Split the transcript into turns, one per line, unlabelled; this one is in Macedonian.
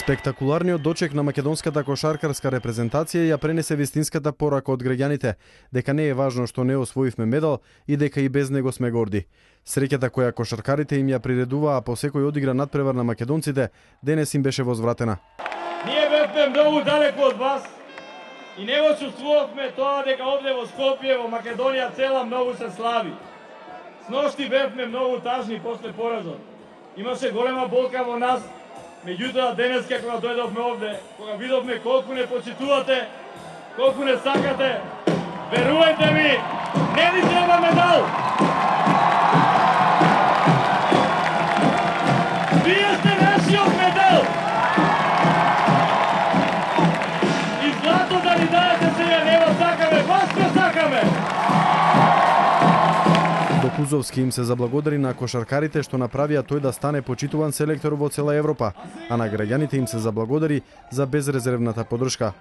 Спектакуларниот дочек на македонската кошаркарска репрезентација ја пренесе вистинската порака од граѓаните, дека не е важно што не освоивме медал и дека и без него сме горди. Среќата која кошаркарите им ја приредуваа по секој одигра надпревар на македонците, денес им беше возвратена.
Ние бевме многу далеку од вас и не го чувствувавме тоа дека овде во Скопје, во Македонија цела многу се слави. Сношти бевме многу тажни после поразот. Имаше голема болка во нас. Меѓутоа, денес кога дојдовме овде, кога видовме колку не почитувате, колку не сакате, верувајте ми, не ни треба медал! Вие сте нашиот медал! И злато да ни даете сега не го сакаме, вас го сакаме!
До Кузовски им се заблагодари на кошаркарите што направија тој да стане почитуван селектор во цела Европа, а на граѓаните им се заблагодари за безрезервната поддршка.